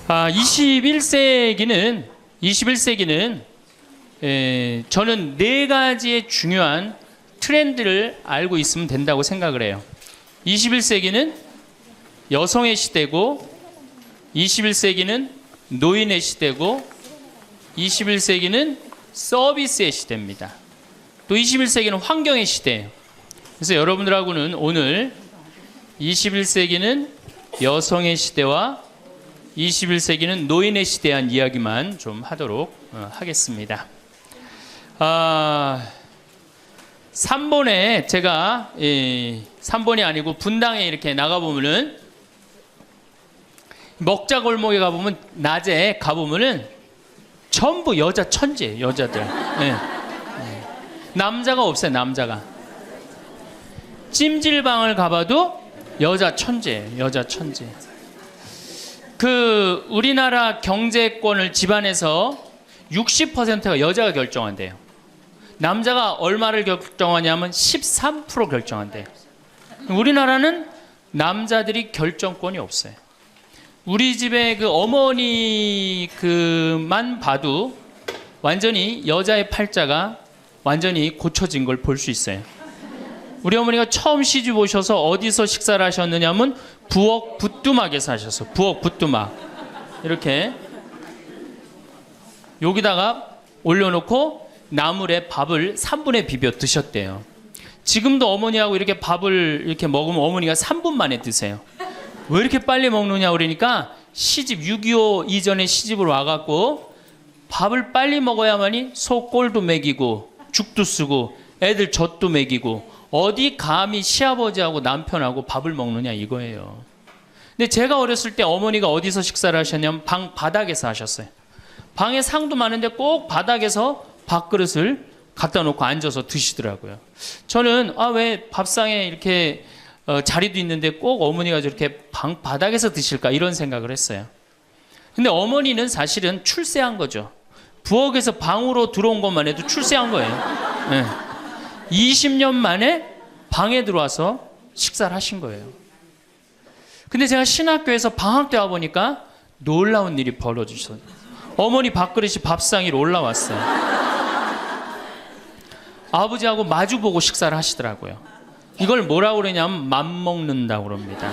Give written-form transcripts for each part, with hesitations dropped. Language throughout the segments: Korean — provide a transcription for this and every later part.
21세기는 저는 네 가지의 중요한 트렌드를 알고 있으면 된다고 생각을 해요. 21세기는 여성의 시대고, 21세기는 노인의 시대고, 21세기는 서비스의 시대입니다. 또 21세기는 환경의 시대예요. 그래서 여러분들하고는 오늘 21세기는 여성의 시대와 21세기는 노인의 시대에 대한 이야기만 좀 하도록 하겠습니다. 3번에 제가 3번이 아니고 분당에 이렇게 나가보면은 먹자골목에 가보면 낮에 가보면은 전부 여자 천재예요. 여자들. 남자가 없어요. 남자가. 찜질방을 가봐도 여자 천재예요. 여자 천재. 우리나라 경제권을 집안에서 60%가 여자가 결정한대요. 남자가 얼마를 결정하냐면 13% 결정한대요. 우리나라는 남자들이 결정권이 없어요. 우리 집에 어머니만 봐도 완전히 여자의 팔자가 완전히 고쳐진 걸 볼 수 있어요. 우리 어머니가 처음 시집 오셔서 어디서 식사를 하셨느냐면 부엌 부뚜막에서 하셨어요. 부엌 부뚜막. 이렇게 여기다가 올려놓고 나물에 밥을 3분에 비벼 드셨대요. 지금도 어머니하고 이렇게 밥을 이렇게 먹으면 어머니가 3분 만에 드세요. 왜 이렇게 빨리 먹느냐 그러니까 시집 6.25 이전에 시집을 와갖고 밥을 빨리 먹어야만이 소 꼴도 먹이고 죽도 쓰고 애들 젖도 먹이고 어디 감히 시아버지하고 남편하고 밥을 먹느냐 이거예요. 근데 제가 어렸을 때 어머니가 어디서 식사를 하셨냐면 방 바닥에서 하셨어요. 방에 상도 많은데 꼭 바닥에서 밥그릇을 갖다 놓고 앉아서 드시더라고요. 저는 왜 밥상에 이렇게 자리도 있는데 꼭 어머니가 저렇게 방 바닥에서 드실까 이런 생각을 했어요. 근데 어머니는 사실은 출세한 거죠. 부엌에서 방으로 들어온 것만 해도 출세한 거예요. 20년 만에 방에 들어와서 식사를 하신 거예요. 근데 제가 신학교에서 방학 때 와보니까 놀라운 일이 벌어지셨어요. 어머니 밥그릇이 밥상 위로 올라왔어요. 아버지하고 마주보고 식사를 하시더라고요. 이걸 뭐라고 그러냐면 맘먹는다고 그럽니다.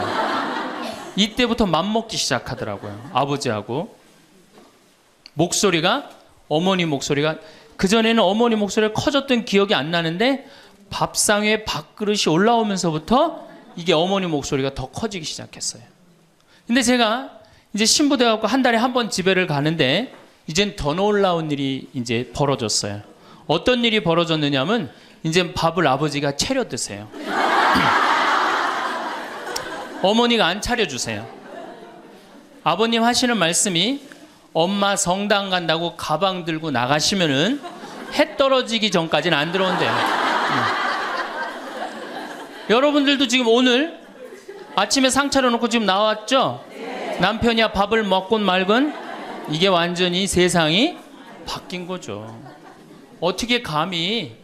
이때부터 맘먹기 시작하더라고요. 아버지하고. 어머니 목소리가 그전에는 어머니 목소리가 커졌던 기억이 안 나는데 밥상 위에 밥그릇이 올라오면서부터 이게 어머니 목소리가 더 커지기 시작했어요. 근데 제가 이제 신부돼 갖고 한 달에 한 번 집에를 가는데 이젠 더 놀라운 일이 이제 벌어졌어요. 어떤 일이 벌어졌느냐면 이제 밥을 아버지가 차려 드세요. 어머니가 안 차려 주세요. 아버님 하시는 말씀이 엄마 성당 간다고 가방 들고 나가시면은 해 떨어지기 전까지는 안 들어온대요. 여러분들도 지금 오늘 아침에 상 차려놓고 지금 나왔죠? 남편이야 밥을 먹곤 말건 이게 완전히 세상이 바뀐 거죠. 어떻게 감히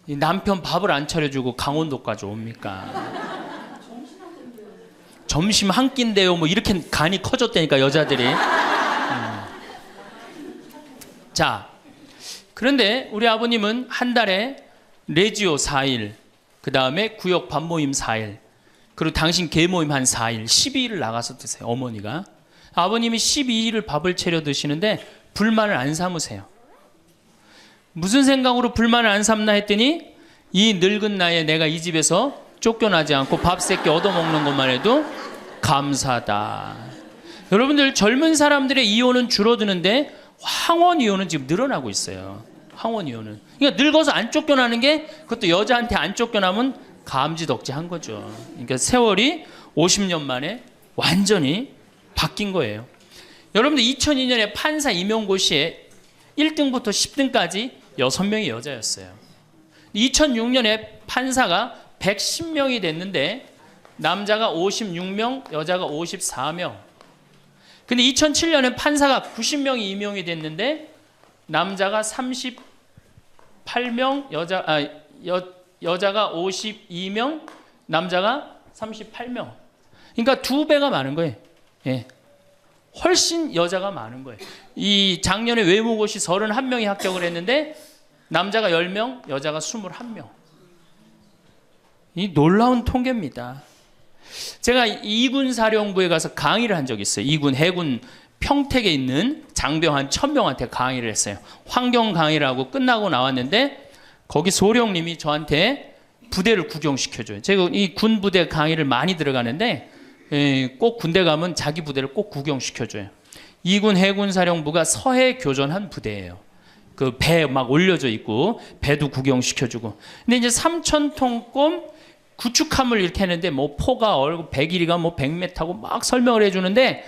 남편 밥을 안 차려주고 강원도까지 옵니까? 점심 한 끼인데요. 뭐 이렇게 간이 커졌다니까 여자들이. 자, 그런데 우리 아버님은 한 달에 레지오 4일, 그 다음에 구역 밥모임 4일, 그리고 당신 개모임 한 4일, 12일을 나가서 드세요. 어머니가. 아버님이 12일을 밥을 차려 드시는데 불만을 안 삼으세요. 무슨 생각으로 불만을 안 삼나 했더니 이 늙은 나이에 내가 이 집에서 쫓겨나지 않고 밥 세끼 얻어먹는 것만 해도 감사하다. 여러분들 젊은 사람들의 이혼은 줄어드는데 황혼 이혼은 지금 늘어나고 있어요. 황혼 이혼은. 그러니까 늙어서 안 쫓겨나는 게 그것도 여자한테 안 쫓겨나면 감지덕지한 거죠. 그러니까 세월이 50년 만에 완전히 바뀐 거예요. 여러분들 2002년에 판사 임용고시에 1등부터 10등까지 6명이 여자였어요. 2006년에 판사가 110명이 됐는데 남자가 56명, 여자가 54명. 근데 2007년에 판사가 90명이 임용이 됐는데 남자가 38명, 여자가 52명, 남자가 38명. 그러니까 2배가 많은 거예요. 예. 훨씬 여자가 많은 거예요. 이 작년에 외무고시 31명이 합격을 했는데 남자가 10명, 여자가 21명. 이 놀라운 통계입니다. 제가 이군 사령부에 가서 강의를 한 적이 있어요. 이군 해군 평택에 있는 장병 한 1000명한테 강의를 했어요. 환경 강의를 하고 끝나고 나왔는데 거기 소령님이 저한테 부대를 구경시켜줘요. 제가 이 군 부대 강의를 많이 들어가는데 꼭 군대 가면 자기 부대를 꼭 구경시켜줘요. 이군 해군 사령부가 서해 교전한 부대예요. 그 배 막 올려져 있고 배도 구경시켜주고. 근데 이제 3,000톤급 구축함을 이렇게 했는데 뭐 포가 얼고 배길이가 뭐 100m고 막 설명을 해주는데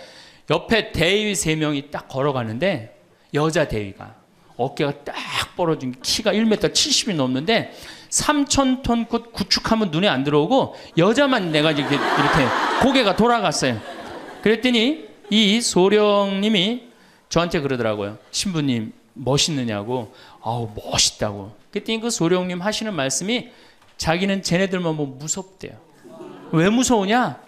옆에 대위 3명이 딱 걸어가는데 여자 대위가 어깨가 딱 벌어진 키가 1m 70이 넘는데 3,000톤급 구축함은 눈에 안 들어오고 여자만 내가 이렇게 고개가 돌아갔어요. 그랬더니 이 소령님이 저한테 그러더라고요. 신부님 멋있느냐고. 아우 멋있다고. 그랬더니 그 소령님 하시는 말씀이 자기는 쟤네들만 보면 무섭대요. 왜 무서우냐?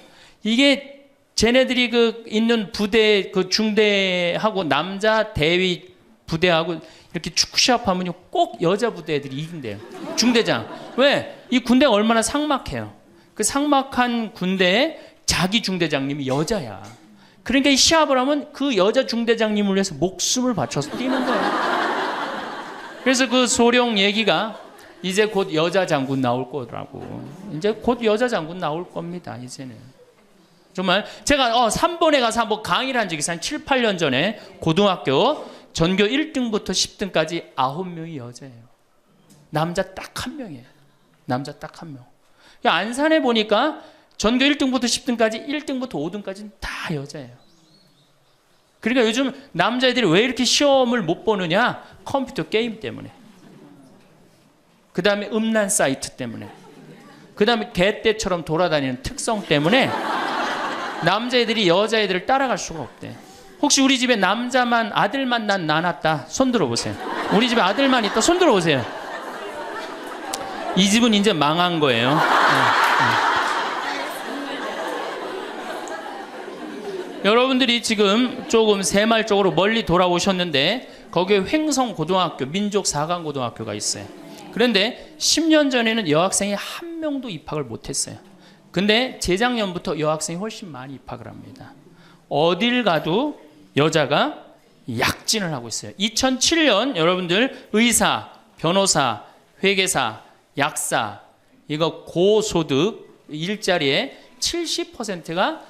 이게 쟤네들이 그 있는 부대 그 중대하고 남자 대위 부대하고 이렇게 축구 시합하면 꼭 여자 부대 애들이 이긴대요. 중대장. 왜? 이 군대가 얼마나 삭막해요. 그 삭막한 군대에 자기 중대장님이 여자야. 그러니까 이 시합을 하면 그 여자 중대장님을 위해서 목숨을 바쳐서 뛰는 거예요. 그래서 그 소령 얘기가 이제 곧 여자 장군 나올 거라고. 이제 곧 여자 장군 나올 겁니다. 이제는. 정말 제가 3번에 가서 한번 강의를 한 적이 있어요. 한 7, 8년 전에 고등학교 전교 1등부터 10등까지 9명이 여자예요. 남자 딱 1명이에요. 남자 딱 1명. 안산에 보니까 전교 1등부터 10등까지 1등부터 5등까지는 다 여자예요. 그러니까 요즘 남자애들이 왜 이렇게 시험을 못 보느냐? 컴퓨터 게임 때문에. 그 다음에 음란 사이트 때문에. 그 다음에 개떼처럼 돌아다니는 특성 때문에 남자애들이 여자애들을 따라갈 수가 없대. 혹시 우리 집에 남자만 아들만 난 낳았다 손 들어보세요. 우리 집에 아들만 있다 손 들어보세요. 이 집은 이제 망한 거예요. 여러분들이 지금 조금 새말적으로 멀리 돌아오셨는데 거기에 횡성고등학교 민족 4강 고등학교가 있어요. 그런데 10년 전에는 여학생이 한 명도 입학을 못했어요. 근데 재작년부터 여학생이 훨씬 많이 입학을 합니다. 어딜 가도 여자가 약진을 하고 있어요. 2007년 여러분들 의사, 변호사, 회계사, 약사 이거 고소득 일자리에 70%가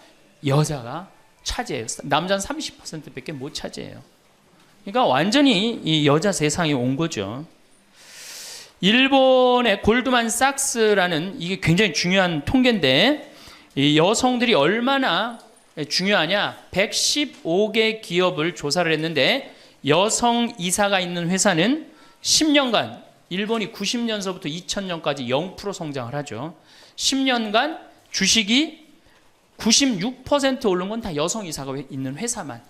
여자가 차지해요. 남자는 30%밖에 못 차지해요. 그러니까 완전히 이 여자 세상이 온 거죠. 일본의 골드만삭스라는 이게 굉장히 중요한 통계인데 이 여성들이 얼마나 중요하냐? 115개 기업을 조사를 했는데 여성 이사가 있는 회사는 10년간 일본이 90년서부터 2000년까지 0% 성장을 하죠. 10년간 주식이 96% 오른 건 다 여성 이사가 있는 회사만.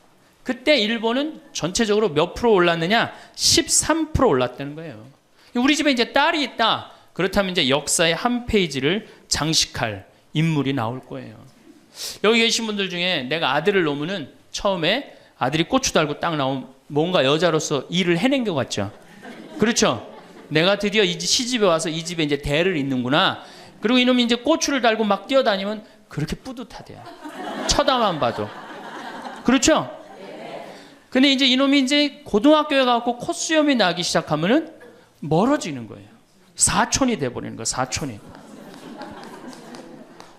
그때 일본은 전체적으로 몇 프로 올랐느냐? 13% 올랐다는 거예요. 우리 집에 이제 딸이 있다. 그렇다면 이제 역사의 한 페이지를 장식할 인물이 나올 거예요. 여기 계신 분들 중에 내가 아들을 놓으면은 처음에 아들이 고추 달고 딱 나오면 뭔가 여자로서 일을 해낸 것 같죠. 그렇죠? 내가 드디어 이 시집에 와서 이 집에 이제 대를 잇는구나. 그리고 이놈이 이제 고추를 달고 막 뛰어다니면 그렇게 뿌듯하대요. 쳐다만 봐도. 그렇죠? 근데 이제 이놈이 이제 고등학교에 가고 콧수염이 나기 시작하면은 멀어지는 거예요. 사촌이 돼버리는 거예요. 사촌이.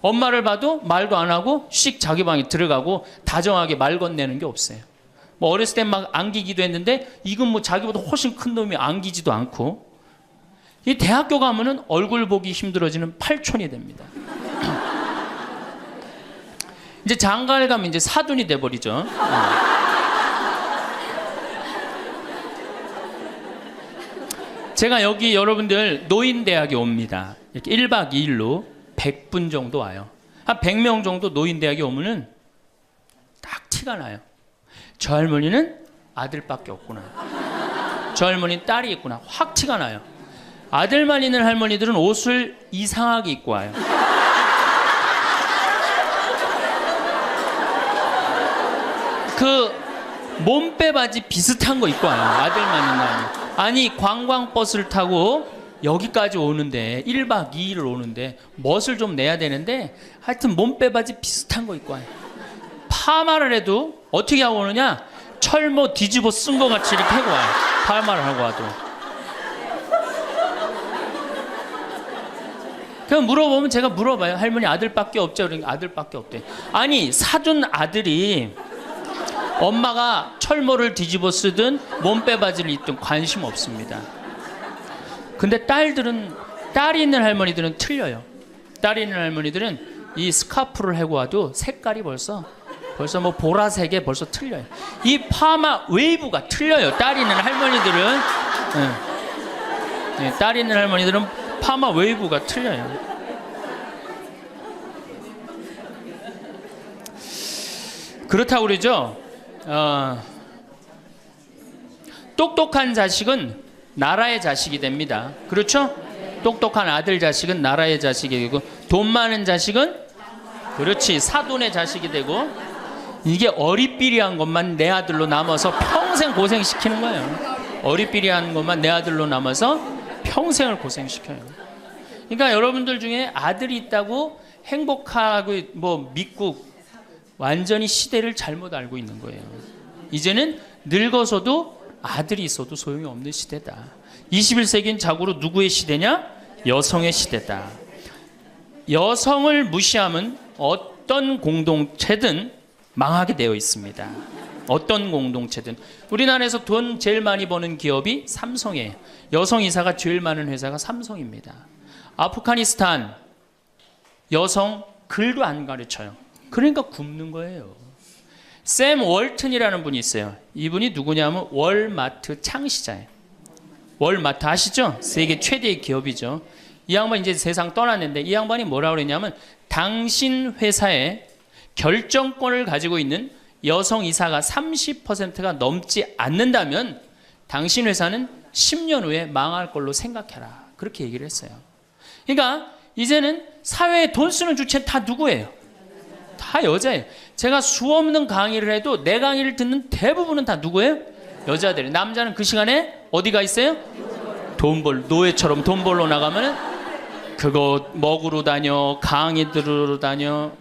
엄마를 봐도 말도 안 하고 씩 자기 방에 들어가고 다정하게 말 건네는 게 없어요. 뭐 어렸을 때 막 안기기도 했는데 이건 뭐 자기보다 훨씬 큰 놈이 안기지도 않고 이 대학교 가면은 얼굴 보기 힘들어지는 팔촌이 됩니다. 이제 장가를 가면 이제 사돈이 돼버리죠. 제가 여기 여러분들 노인대학에 옵니다. 이렇게 1박 2일로 100분 정도 와요. 한 100명 정도 노인대학에 오면은 딱 티가 나요. 저 할머니는 아들밖에 없구나. 저 할머니는 딸이 있구나. 확 티가 나요. 아들만 있는 할머니들은 옷을 이상하게 입고 와요. 그 몸빼 바지 비슷한 거 입고 와요. 아들만 있나요? 아니 관광버스를 타고 여기까지 오는데 1박 2일을 오는데 멋을 좀 내야 되는데 하여튼 몸빼 바지 비슷한 거 입고 와요. 파마를 해도 어떻게 하고 오느냐? 철모 뒤집어 쓴 거 같이 이렇게 하고 와요. 파마를 하고 와도. 그럼 물어보면 제가 물어봐요. 할머니 아들밖에 없죠? 그러니까 아들밖에 없대. 아니 사준 아들이 엄마가 철모를 뒤집어 쓰든 몸빼 바지를 입든 관심 없습니다. 근데 딸이 있는 할머니들은 틀려요. 딸이 있는 할머니들은 이 스카프를 하고 와도 색깔이 벌써 뭐 보라색에 벌써 틀려요. 이 파마 웨이브가 틀려요. 딸이 있는 할머니들은. 네, 딸이 있는 할머니들은 파마 웨이브가 틀려요. 그렇다고 그러죠. 똑똑한 자식은 나라의 자식이 됩니다. 그렇죠? 똑똑한 아들 자식은 나라의 자식이 되고, 돈 많은 자식은 그렇지 사돈의 자식이 되고, 이게 어리삐리한 것만 내 아들로 남아서 평생 고생시키는 거예요. 어리삐리한 것만 내 아들로 남아서 평생을 고생시켜요. 그러니까 여러분들 중에 아들이 있다고 행복하고 뭐 믿고 완전히 시대를 잘못 알고 있는 거예요. 이제는 늙어서도 아들이 있어도 소용이 없는 시대다. 21세기는 자고로 누구의 시대냐? 여성의 시대다. 여성을 무시하면 어떤 공동체든 망하게 되어 있습니다. 어떤 공동체든. 우리나라에서 돈 제일 많이 버는 기업이 삼성이에요. 여성 이사가 제일 많은 회사가 삼성입니다. 아프가니스탄 여성 글도 안 가르쳐요. 그러니까 굶는 거예요. 샘 월튼이라는 분이 있어요. 이분이 누구냐면 월마트 창시자예요. 월마트 아시죠? 세계 최대의 기업이죠. 이 양반이 이제 세상 떠났는데 이 양반이 뭐라고 그랬냐면 당신 회사에 결정권을 가지고 있는 여성 이사가 30%가 넘지 않는다면 당신 회사는 10년 후에 망할 걸로 생각해라. 그렇게 얘기를 했어요. 그러니까 이제는 사회에 돈 쓰는 주체는 다 누구예요? 다 여자예요. 제가 수없는 강의를 해도 내 강의를 듣는 대부분은 다 누구예요? 여자들이에요. 남자는 그 시간에 어디가 있어요? 노예처럼 돈 벌러 나가면 그거 먹으러 다녀, 강의 들으러 다녀.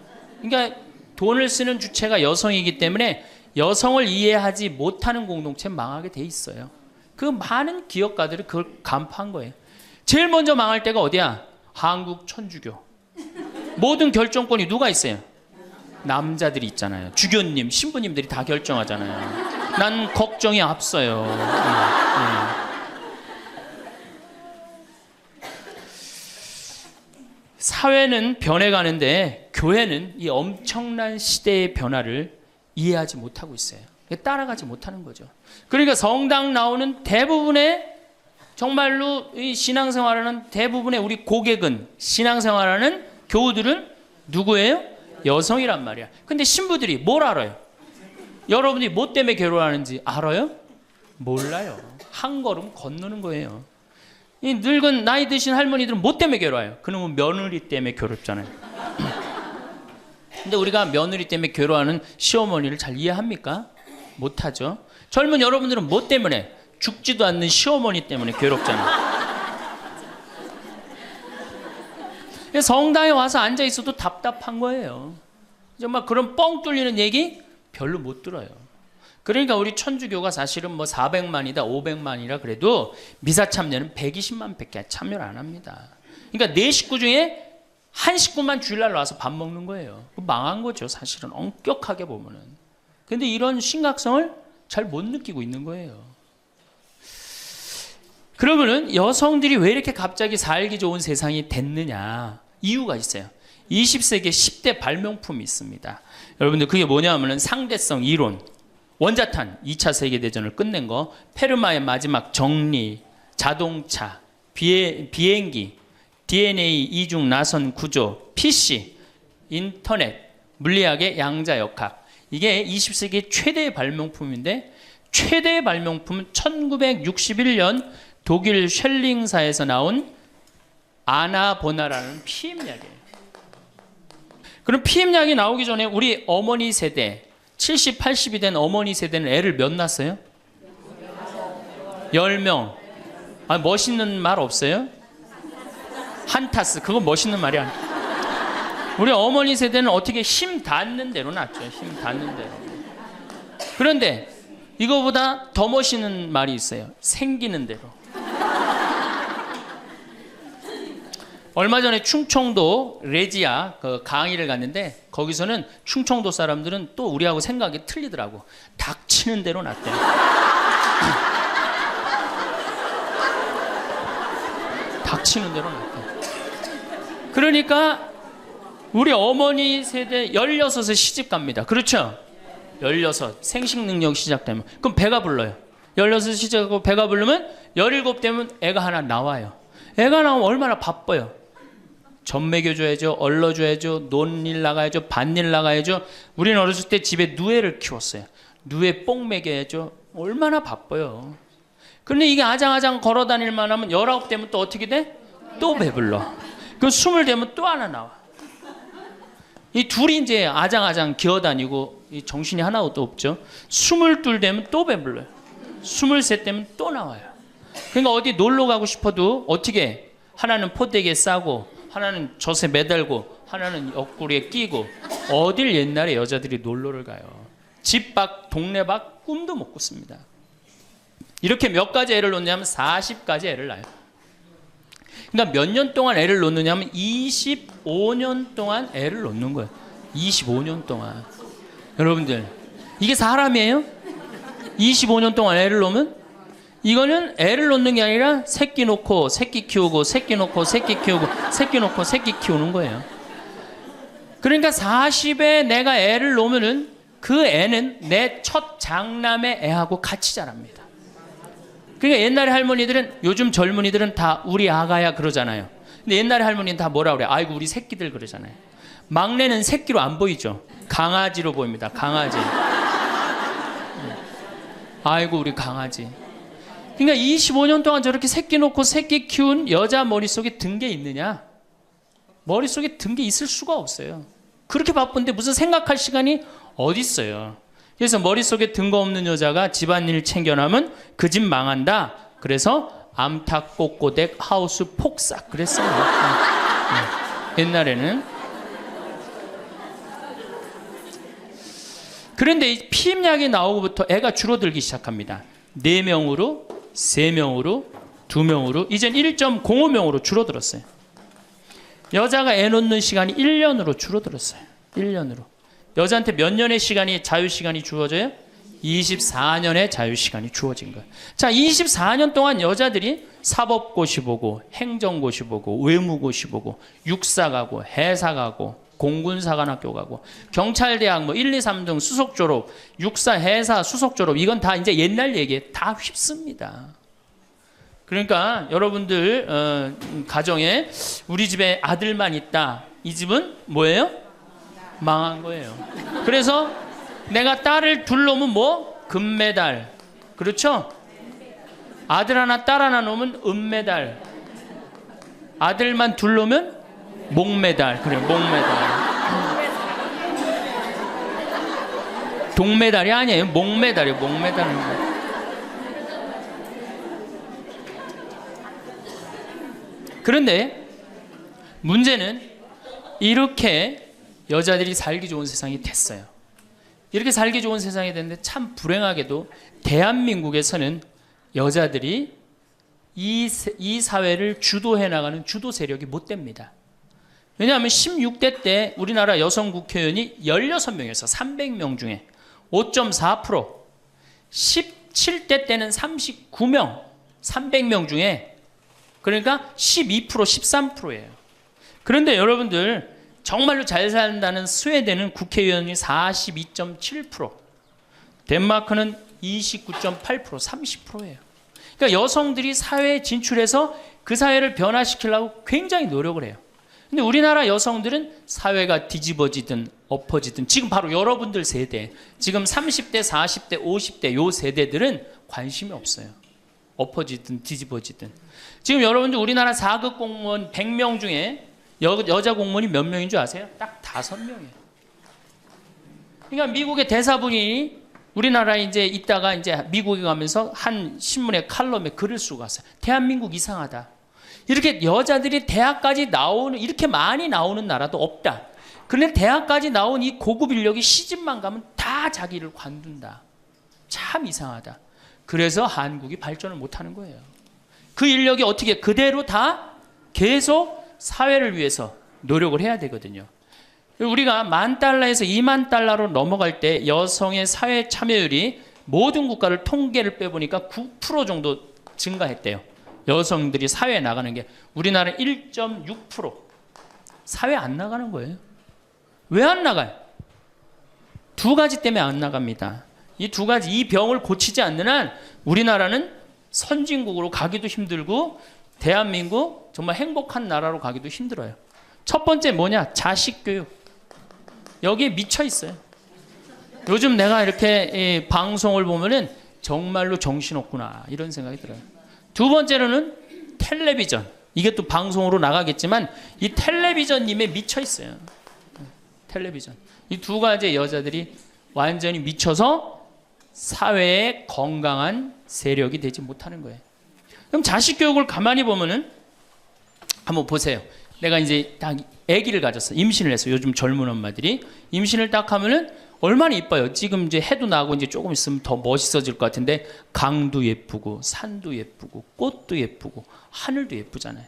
그러니까 돈을 쓰는 주체가 여성이기 때문에 여성을 이해하지 못하는 공동체는 망하게 돼 있어요. 그 많은 기업가들이 그걸 간파한 거예요. 제일 먼저 망할 때가 어디야? 한국 천주교. 모든 결정권이 누가 있어요? 남자들이 있잖아요. 주교님, 신부님들이 다 결정하잖아요. 난 걱정이 앞서요. 사회는 변해가는데 교회는 이 엄청난 시대의 변화를 이해하지 못하고 있어요. 따라가지 못하는 거죠. 그러니까 성당 나오는 대부분의 정말로 이 신앙생활하는 대부분의 우리 고객은 신앙생활하는 교우들은 누구예요? 여성이란 말이야. 근데 신부들이 뭘 알아요? 여러분이 뭐 때문에 괴로워하는지 알아요? 몰라요. 한 걸음 건너는 거예요. 이 늙은 나이 드신 할머니들은 뭐 때문에 괴로워요? 그놈은 며느리 때문에 괴롭잖아요. 근데 우리가 며느리 때문에 괴로워하는 시어머니를 잘 이해합니까? 못하죠. 젊은 여러분들은 뭐 때문에? 죽지도 않는 시어머니 때문에 괴롭잖아요. 성당에 와서 앉아 있어도 답답한 거예요. 정말 그런 뻥 뚫리는 얘기 별로 못 들어요. 그러니까 우리 천주교가 사실은 뭐 400만이다 500만이라 그래도 미사 참여는 120만 밖에 참여를 안 합니다. 그러니까 4식구 중에 한 식구만 주일날 와서 밥 먹는 거예요. 망한 거죠 사실은 엄격하게 보면은. 근데 이런 심각성을 잘 못 느끼고 있는 거예요. 그러면은 여성들이 왜 이렇게 갑자기 살기 좋은 세상이 됐느냐? 이유가 있어요. 20세기에 10대 발명품이 있습니다. 여러분들 그게 뭐냐면은 상대성 이론, 원자탄 2차 세계대전을 끝낸 거, 페르마의 마지막 정리, 자동차, 비행기, DNA 이중 나선 구조, PC, 인터넷, 물리학의 양자역학. 이게 20세기 최대의 발명품인데 최대의 발명품은 1961년 독일 쉘링사에서 나온 아나보나라는 피임약이에요. 그럼 피임약이 나오기 전에 우리 어머니 세대, 70, 80이 된 어머니 세대는 애를 몇 낳았어요? 10명. 아, 멋있는 말 없어요? 한타스. 그건 멋있는 말이 아니야. 우리 어머니 세대는 어떻게 힘 닿는 대로 낳죠. 힘 닿는 대로. 그런데 이거보다 더 멋있는 말이 있어요. 생기는 대로. 얼마 전에 충청도 레지아 그 강의를 갔는데 거기서는 충청도 사람들은 또 우리하고 생각이 틀리더라고. 닥치는 대로 낳대. 닥치는 대로 낳대. 그러니까 우리 어머니 세대 16에 시집 갑니다. 그렇죠? 16 생식 능력 시작되면 그럼 배가 불러요. 16 시작하고 배가 부르면 17 되면 애가 하나 나와요. 애가 나오면 얼마나 바빠요. 젖 먹여줘야죠. 얼러줘야죠. 논일 나가야죠. 밭일 나가야죠. 우리는 어렸을 때 집에 누에를 키웠어요. 누에 뽕 먹여야죠. 얼마나 바빠요. 그런데 이게 아장아장 걸어다닐만 하면 19 되면 또 어떻게 돼? 또 배불러. 그 20 되면 또 하나 나와. 이 둘이 이제 아장아장 기어다니고 이 정신이 하나도 없죠. 22 되면 또 배불러요. 23 되면 또 나와요. 그러니까 어디 놀러 가고 싶어도 어떻게 하나는 포대기에 싸고 하나는 젖에 매달고 하나는 옆구리에 끼고 어딜 옛날에 여자들이 놀러를 가요. 집 밖 동네 밖 꿈도 못 꿨습니다. 이렇게 몇 가지 애를 놓냐면 40가지 애를 낳아요. 그러니까 몇 년 동안 애를 놓느냐면 25년 동안 애를 놓는 거예요. 25년 동안. 여러분들 이게 사람이에요? 25년 동안 애를 놓으면? 이거는 애를 놓는 게 아니라 새끼 놓고 새끼 키우고 새끼 놓고 새끼 키우고 새끼 놓고 새끼 키우는 거예요. 그러니까 40에 내가 애를 놓으면은 그 애는 내 첫 장남의 애하고 같이 자랍니다. 그러니까 옛날에 할머니들은 요즘 젊은이들은 다 우리 아가야 그러잖아요. 근데 옛날에 할머니는 다 뭐라 그래? 아이고 우리 새끼들 그러잖아요. 막내는 새끼로 안 보이죠. 강아지로 보입니다. 강아지. 아이고 우리 강아지. 그러니까 25년 동안 저렇게 새끼 놓고 새끼 키운 여자 머릿속에 든 게 있느냐? 머릿속에 든 게 있을 수가 없어요. 그렇게 바쁜데 무슨 생각할 시간이 어디 있어요. 그래서 머릿속에 든 거 없는 여자가 집안일 챙겨나면 그 집 망한다. 그래서 암탉 꼬꼬댁 하우스 폭삭 그랬어요. 옛날에는. 그런데 이 피임약이 나오고부터 애가 줄어들기 시작합니다. 4명으로 3명으로 2명으로 이젠 1.05명으로 줄어들었어요. 여자가 애 놓는 시간이 1년으로 줄어들었어요. 1년으로. 여자한테 몇 년의 시간이 자유시간이 주어져요? 24년의 자유시간이 주어진 거예요. 자, 24년 동안 여자들이 사법고시 보고 행정고시 보고 외무고시 보고 육사 가고 해사 가고 공군사관학교 가고 경찰대학 뭐 1, 2, 3등 수석 졸업 육사 해사 수석 졸업 이건 다 이제 옛날 얘기에 다 휩습니다. 그러니까 여러분들 가정에 우리 집에 아들만 있다. 이 집은 뭐예요? 망한 거예요. 그래서 내가 딸을 둘 놓으면 뭐? 금메달. 그렇죠? 아들 하나 딸 하나 놓으면 은메달. 아들만 둘 놓으면 목메달. 그래 목메달. 동메달이 아니에요. 목메달이에요. 목메달은. 그런데 문제는 이렇게 여자들이 살기 좋은 세상이 됐어요. 이렇게 살기 좋은 세상이 됐는데 참 불행하게도 대한민국에서는 여자들이 이 사회를 주도해 나가는 주도 세력이 못 됩니다. 왜냐하면 16대 때 우리나라 여성 국회의원이 16명에서 300명 중에 5.4%, 17대 때는 39명, 300명 중에 그러니까 12%, 13%예요. 그런데 여러분들 정말로 잘 산다는 스웨덴은 국회의원이 42.7%, 덴마크는 29.8%, 30%예요. 그러니까 여성들이 사회에 진출해서 그 사회를 변화시키려고 굉장히 노력을 해요. 근데 우리나라 여성들은 사회가 뒤집어지든 엎어지든 지금 바로 여러분들 세대, 지금 30대, 40대, 50대 요 세대들은 관심이 없어요. 엎어지든 뒤집어지든. 지금 여러분들 우리나라 4급 공무원 100명 중에 여자 공무원이 몇 명인 줄 아세요? 딱 5명이에요. 그러니까 미국의 대사분이 우리나라에 이제 있다가 이제 미국에 가면서 한 신문의 칼럼에 글을 쓰고 갔어요. 대한민국 이상하다. 이렇게 여자들이 대학까지 나오는, 이렇게 많이 나오는 나라도 없다. 그런데 대학까지 나온 이 고급 인력이 시집만 가면 다 자기를 관둔다. 참 이상하다. 그래서 한국이 발전을 못하는 거예요. 그 인력이 어떻게 그대로 다 계속 사회를 위해서 노력을 해야 되거든요. 우리가 $10,000에서 $20,000로 넘어갈 때 여성의 사회 참여율이 모든 국가를 통계를 빼보니까 9% 정도 증가했대요. 여성들이 사회에 나가는 게. 우리나라는 1.6%. 사회 안 나가는 거예요. 왜 안 나가요? 두 가지 때문에 안 나갑니다. 이 두 가지, 이 병을 고치지 않는 한 우리나라는 선진국으로 가기도 힘들고 대한민국 정말 행복한 나라로 가기도 힘들어요. 첫 번째 뭐냐? 자식 교육. 여기에 미쳐 있어요. 요즘 내가 이렇게 방송을 보면은 정말로 정신없구나 이런 생각이 들어요. 두 번째로는 텔레비전. 이게 또 방송으로 나가겠지만 이 텔레비전님에 미쳐 있어요. 텔레비전. 이 두 가지 여자들이 완전히 미쳐서 사회에 건강한 세력이 되지 못하는 거예요. 그럼 자식 교육을 가만히 보면은 한번 보세요. 내가 이제 딱 아기를 가졌어. 임신을 했어. 요즘 젊은 엄마들이 임신을 딱 하면은 얼마나 이뻐요. 지금 이제 해도 나고 이제 조금 있으면 더 멋있어질 것 같은데 강도 예쁘고 산도 예쁘고 꽃도 예쁘고 하늘도 예쁘잖아요.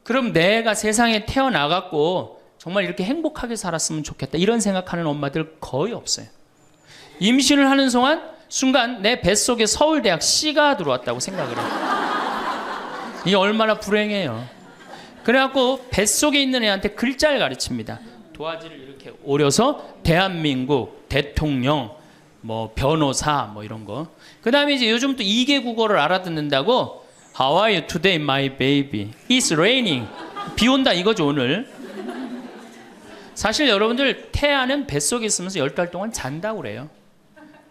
그럼 내가 세상에 태어나갖고 정말 이렇게 행복하게 살았으면 좋겠다 이런 생각하는 엄마들 거의 없어요. 임신을 하는 순간 내 뱃속에 서울대학 C가 들어왔다고 생각을 해요. 이게 얼마나 불행해요. 그래갖고 뱃속에 있는 애한테 글자를 가르칩니다. 도화지를 이렇게 오려서 대한민국, 대통령, 뭐 변호사 뭐 이런 거. 그 다음에 이제 요즘 또 2개 국어를 알아듣는다고 How are you today, my baby? It's raining. 비 온다 이거죠 오늘. 사실 여러분들 태아는 뱃속에 있으면서 10달 동안 잔다고 그래요.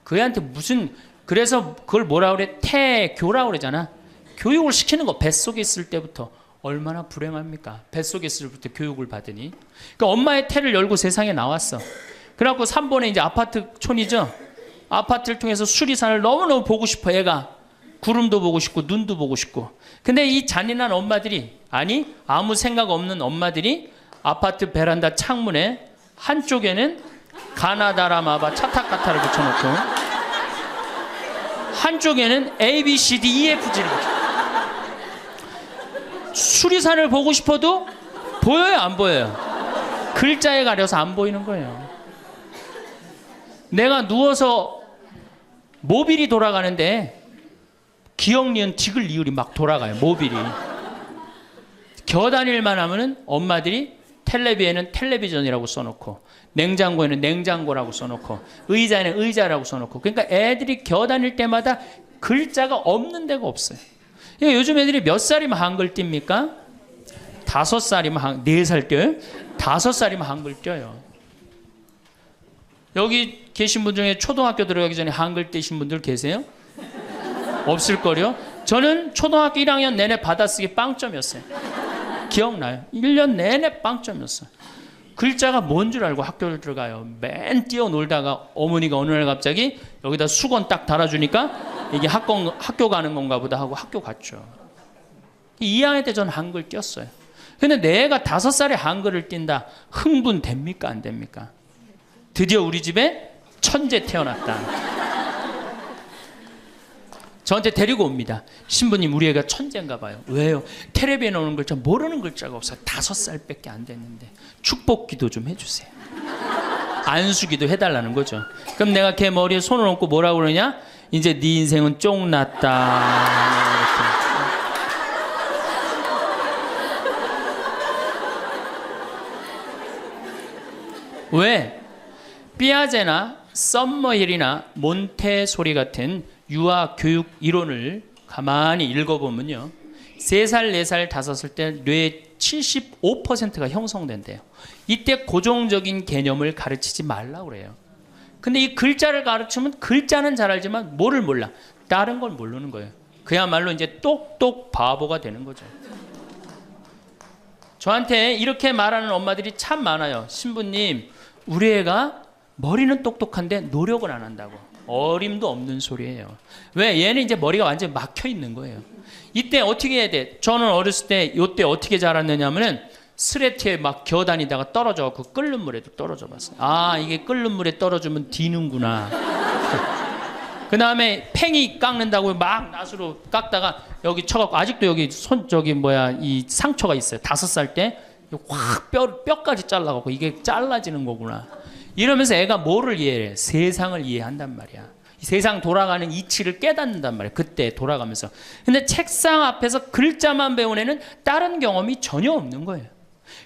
그 애한테 무슨, 그래서 그걸 뭐라 그래? 태교라고 그러잖아. 교육을 시키는 거 뱃속에 있을 때부터 얼마나 불행합니까? 뱃속에 있을 때부터 교육을 받으니. 그러니까 엄마의 태를 열고 세상에 나왔어. 그래갖고 3번에 이제 아파트촌이죠. 아파트를 통해서 수리산을 너무너무 보고 싶어 애가. 구름도 보고 싶고 눈도 보고 싶고. 근데 이 잔인한 엄마들이, 아니 아무 생각 없는 엄마들이 아파트 베란다 창문에 한쪽에는 가나다라마바 차타카타를 붙여놓고 한쪽에는 A, B, C, D, E, F, G를 붙여. 수리산을 보고 싶어도 보여요 안 보여요? 글자에 가려서 안 보이는 거예요. 내가 누워서 모빌이 돌아가는데 기역, 니은, 디귿, 리을이 막 돌아가요. 모빌이. 겨다닐만 하면은 엄마들이 텔레비에는 텔레비전이라고 써놓고 냉장고에는 냉장고라고 써놓고 의자에는 의자라고 써놓고. 그러니까 애들이 겨다닐 때마다 글자가 없는 데가 없어요. 그러니까 요즘 애들이 몇 살이면 한글 띱니까? 5살이면 4살 띄어요? 5살이면 한글 띄어요. 여기 계신 분 중에 초등학교 들어가기 전에 한글 띄신 분들 계세요? 없을걸요? 저는 초등학교 1학년 내내 받아쓰기 빵점이었어요. 기억나요? 1년 내내 빵점이었어요. 글자가 뭔 줄 알고 학교를 들어가요. 맨 뛰어놀다가 어머니가 어느 날 갑자기 여기다 수건 딱 달아주니까 이게 학교 가는 건가 보다 하고 학교 갔죠. 2학년 때 저는 한글 띄었어요. 근데 내가 5살에 한글을 띈다. 흥분됩니까? 안 됩니까? 드디어 우리 집에 천재 태어났다. 저한테 데리고 옵니다. 신부님 우리 애가 천재인가 봐요. 왜요? 텔레비에 나오는 글자 모르는 글자가 없어요. 5살밖에 안 됐는데 축복기도 좀 해주세요. 안수기도 해달라는 거죠. 그럼 내가 걔 머리에 손을 얹고 뭐라고 그러냐? 이제 네 인생은 쫑났다. 왜? 삐아제나 썸머힐이나 몬테소리 같은 유아 교육 이론을 가만히 읽어보면요. 3살, 4살, 5살 때 뇌의 75%가 형성된대요. 이때 고정적인 개념을 가르치지 말라고 그래요. 근데 이 글자를 가르치면 글자는 잘 알지만 뭐를 몰라. 다른 걸 모르는 거예요. 그야말로 이제 똑똑 바보가 되는 거죠. 저한테 이렇게 말하는 엄마들이 참 많아요. 신부님, 우리 애가 머리는 똑똑한데 노력을 안 한다고. 어림도 없는 소리예요. 왜? 얘는 이제 머리가 완전히 막혀 있는 거예요. 이때 어떻게 해야 돼? 저는 어렸을 때 이때 어떻게 자랐느냐면은 스레트에 막 기어다니다가 떨어져 그 끓는 물에도 떨어져 봤어요. 아, 이게 끓는 물에 떨어지면 디는구나. 그 다음에 팽이 깎는다고 막 낫으로 깎다가 여기 쳐갖고 아직도 여기 이 상처가 있어요. 5살 때 확 뼈까지 잘라갖고 이게 잘라지는 거구나. 이러면서 애가 뭐를 이해해? 세상을 이해한단 말이야. 세상 돌아가는 이치를 깨닫는단 말이야. 그때 돌아가면서. 근데 책상 앞에서 글자만 배운 애는 다른 경험이 전혀 없는 거예요.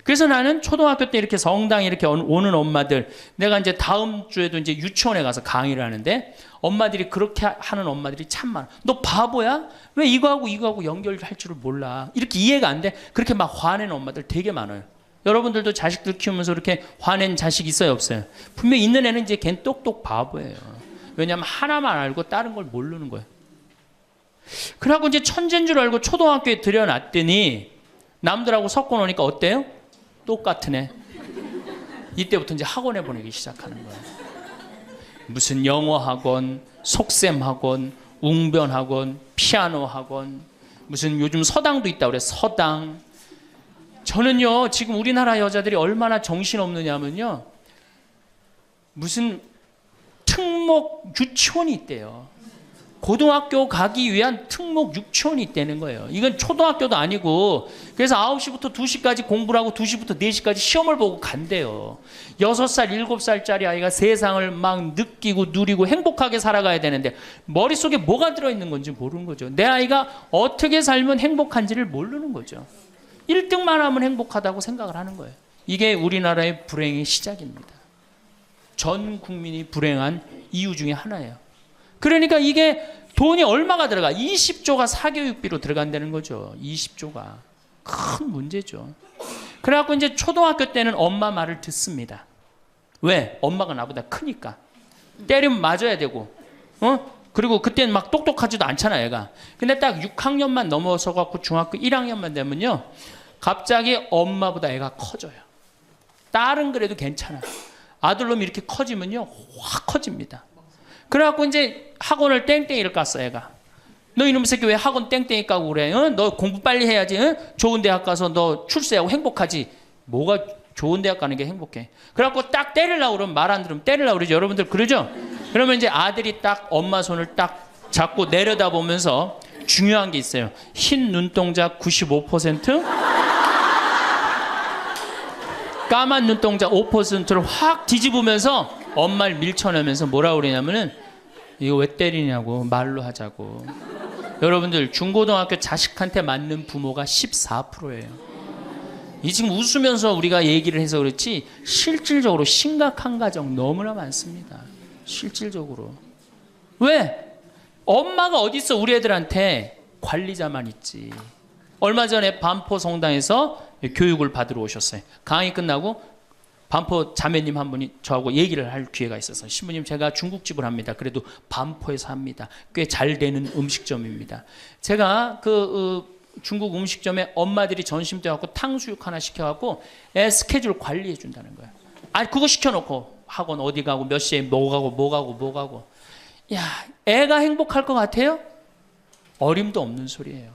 그래서 나는 초등학교 때 이렇게 성당에 이렇게 오는 엄마들, 내가 이제 다음 주에도 이제 유치원에 가서 강의를 하는데 엄마들이 그렇게 하는 엄마들이 참 많아. 너 바보야? 왜 이거하고 연결할 줄을 몰라? 이렇게 이해가 안 돼? 그렇게 막 화내는 엄마들 되게 많아요. 여러분들도 자식들 키우면서 이렇게 화낸 자식 있어요, 없어요? 분명히 있는 애는 이제 걔는 똑똑 바보예요. 왜냐하면 하나만 알고 다른 걸 모르는 거예요. 그래갖고 이제 천재인 줄 알고 초등학교에 들여놨더니 남들하고 섞어 놓으니까 어때요? 똑같은 애. 이때부터 이제 학원에 보내기 시작하는 거예요. 무슨 영어 학원, 속셈 학원, 웅변 학원, 피아노 학원, 무슨 요즘 서당도 있다 그래. 서당. 저는요 지금 우리나라 여자들이 얼마나 정신없느냐면요, 무슨 특목 유치원이 있대요. 고등학교 가기 위한 특목 유치원이 있다는 거예요. 이건 초등학교도 아니고. 그래서 9시부터 2시까지 공부를 하고 2시부터 4시까지 시험을 보고 간대요. 6살, 7살짜리 아이가 세상을 막 느끼고 누리고 행복하게 살아가야 되는데 머릿속에 뭐가 들어있는 건지 모르는 거죠. 내 아이가 어떻게 살면 행복한지를 모르는 거죠. 1등만 하면 행복하다고 생각을 하는 거예요. 이게 우리나라의 불행의 시작입니다. 전 국민이 불행한 이유 중에 하나예요. 그러니까 이게 돈이 얼마가 들어가? 20조가 사교육비로 들어간다는 거죠. 20조가. 큰 문제죠. 그래갖고 이제 초등학교 때는 엄마 말을 듣습니다. 왜? 엄마가 나보다 크니까. 때리면 맞아야 되고, 그리고 그때는 막 똑똑하지도 않잖아, 애가. 근데 딱 6학년만 넘어서 갖고 중학교 1학년만 되면요, 갑자기 엄마보다 애가 커져요. 딸은 그래도 괜찮아. 아들놈이 이렇게 커지면요, 확 커집니다. 그래갖고 이제 학원을 땡땡이를 깠어, 애가. 너 이놈의 새끼 왜 학원 땡땡이 까고 그래? 너 공부 빨리 해야지. 좋은 대학 가서 너 출세하고 행복하지. 뭐가 좋은 대학 가는 게 행복해? 그래갖고 딱 때리려고 그러면 말 안 들으면 때리려고 그러죠. 여러분들 그러죠? 그러면 이제 아들이 딱 엄마 손을 딱 잡고 내려다보면서 중요한 게 있어요. 흰 눈동자 95%, 까만 눈동자 5%를 확 뒤집으면서 엄마를 밀쳐내면서 뭐라고 그러냐면은 이거 왜 때리냐고, 말로 하자고. 여러분들 중고등학교 자식한테 맞는 부모가 14%예요. 이 지금 웃으면서 우리가 얘기를 해서 그렇지 실질적으로 심각한 가정 너무나 많습니다. 실질적으로. 왜? 엄마가 어디 있어? 우리 애들한테 관리자만 있지. 얼마 전에 반포 성당에서 교육을 받으러 오셨어요. 강의 끝나고 반포 자매님 한 분이 저하고 얘기를 할 기회가 있어서, 신부님 제가 중국집을 합니다. 그래도 반포에서 합니다. 꽤 잘 되는 음식점입니다. 제가 중국 음식점에 엄마들이 점심 때 갖고 탕수육 하나 시켜갖고 애 스케줄 관리해 준다는 거예요. 아니 그거 시켜놓고 학원 어디 가고 몇 시에 뭐 가고. 야, 애가 행복할 것 같아요? 어림도 없는 소리예요.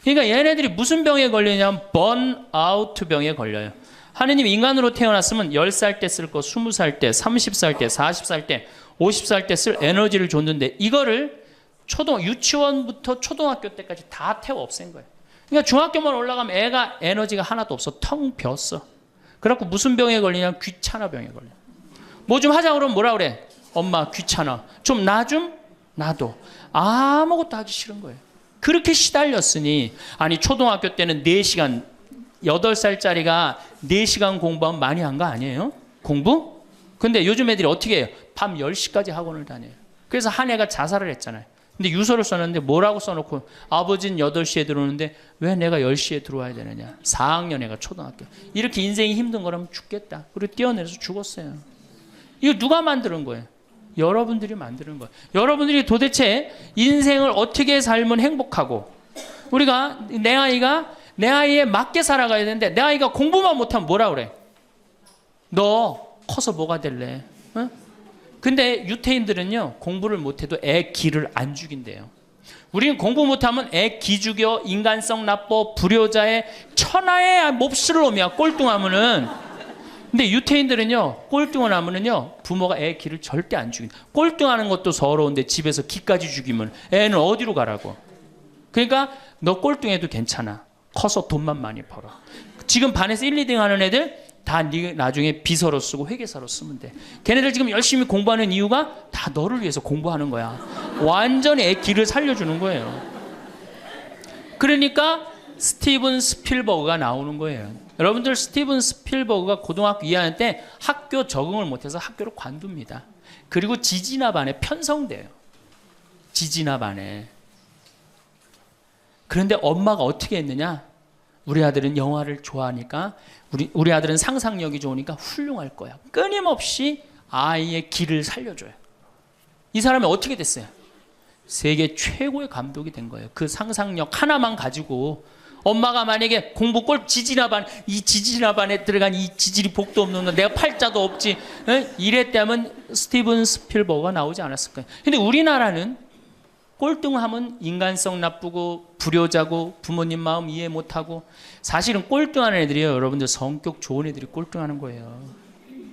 그러니까 얘네들이 무슨 병에 걸리냐면 번아웃 병에 걸려요. 하느님 인간으로 태어났으면 10살 때 쓸 거 20살 때, 30살 때, 40살 때, 50살 때 쓸 에너지를 줬는데 이거를 유치원부터 초등학교 때까지 다 태워 없앤 거예요. 그러니까 중학교만 올라가면 애가 에너지가 하나도 없어. 텅 비었어. 그래갖고 무슨 병에 걸리냐면 귀찮아 병에 걸려. 뭐 좀 하자 그러면 뭐라 그래? 엄마 귀찮아. 좀 놔도. 아무것도 하기 싫은 거예요. 그렇게 시달렸으니, 아니 초등학교 때는 4시간, 8살짜리가 4시간 공부하면 많이 한 거 아니에요? 공부? 근데 요즘 애들이 어떻게 해요? 밤 10시까지 학원을 다녀요. 그래서 한 애가 자살을 했잖아요. 근데 유서를 써놨는데 뭐라고 써놓고, 아버지는 8시에 들어오는데 왜 내가 10시에 들어와야 되느냐. 4학년 애가 초등학교. 이렇게 인생이 힘든 거라면 죽겠다. 그리고 뛰어내려서 죽었어요. 이거 누가 만드는 거예요? 여러분들이 만드는 거예요. 여러분들이 도대체 인생을 어떻게 살면 행복하고, 우리가 내 아이에 맞게 살아가야 되는데 내 아이가 공부만 못하면 뭐라 그래? 너 커서 뭐가 될래? 근데 유태인들은요, 공부를 못해도 애 기를 안 죽인대요. 우리는 공부 못하면 애 기죽여, 인간성 나빠, 불효자의 천하의 몹쓸 놈이야, 꼴뚱하면은. 근데 유태인들은요, 꼴뚱을 하면은요, 부모가 애 기를 절대 안 죽인다. 꼴뚱하는 것도 서러운데 집에서 기까지 죽이면 애는 어디로 가라고. 그러니까 너 꼴뚱해도 괜찮아. 커서 돈만 많이 벌어. 지금 반에서 1, 2등 하는 애들 다 네 나중에 비서로 쓰고 회계사로 쓰면 돼. 걔네들 지금 열심히 공부하는 이유가 다 너를 위해서 공부하는 거야. 완전히 애 기를 살려주는 거예요. 그러니까 스티븐 스필버그가 나오는 거예요. 여러분들, 스티븐 스필버그가 고등학교 2학년 때 학교 적응을 못해서 학교를 관둡니다. 그리고 지지나 반에 편성돼요. 지지나 반에. 그런데 엄마가 어떻게 했느냐? 우리 아들은 영화를 좋아하니까, 우리 아들은 상상력이 좋으니까 훌륭할 거야. 끊임없이 아이의 길을 살려줘요. 이 사람이 어떻게 됐어요? 세계 최고의 감독이 된 거예요. 그 상상력 하나만 가지고. 엄마가 만약에 공부 꼴 지지나반, 이 지지나반에 들어간 이 지질이 복도 없는 놈, 내가 팔자도 없지, 이랬다면 스티븐 스필버그가 나오지 않았을 거예요. 근데 우리나라는 꼴등하면 인간성 나쁘고 불효자고 부모님 마음 이해 못하고, 사실은 꼴등하는 애들이에요. 여러분들, 성격 좋은 애들이 꼴등하는 거예요.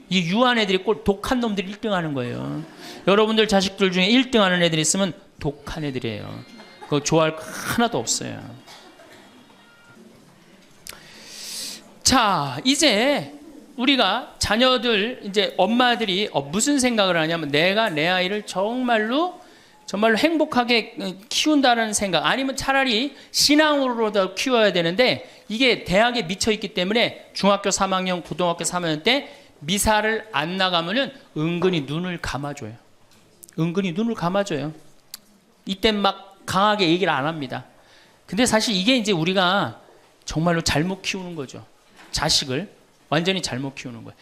이 유한 애들이 독한 놈들이 1등하는 거예요. 여러분들 자식들 중에 1등하는 애들이 있으면 독한 애들이에요. 그거 좋아할 거 하나도 없어요. 자, 이제 우리가 자녀들, 이제 엄마들이 무슨 생각을 하냐면, 내가 내 아이를 정말로 행복하게 키운다는 생각, 아니면 차라리 신앙으로도 키워야 되는데, 이게 대학에 미쳐 있기 때문에 중학교 3학년, 고등학교 3학년 때 미사를 안 나가면은 은근히 눈을 감아줘요. 은근히 눈을 감아줘요. 이땐 막 강하게 얘기를 안 합니다. 근데 사실 이게 이제 우리가 정말로 잘못 키우는 거죠. 자식을 완전히 잘못 키우는 거예요.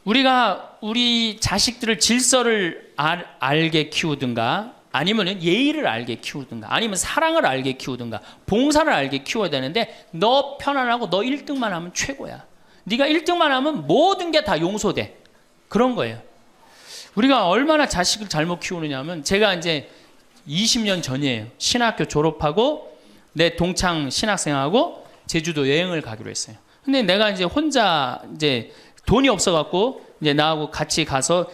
우리가 우리 자식들을 질서를 알게 키우든가, 아니면 예의를 알게 키우든가, 아니면 사랑을 알게 키우든가, 봉사를 알게 키워야 되는데, 너 편안하고 너 1등만 하면 최고야. 네가 1등만 하면 모든 게 다 용서돼. 그런 거예요. 우리가 얼마나 자식을 잘못 키우느냐면, 제가 이제 20년 전이에요. 신학교 졸업하고 내 동창 신학생하고 제주도 여행을 가기로 했어요. 근데 내가 이제 혼자 이제 돈이 없어갖고 이제 나하고 같이 가서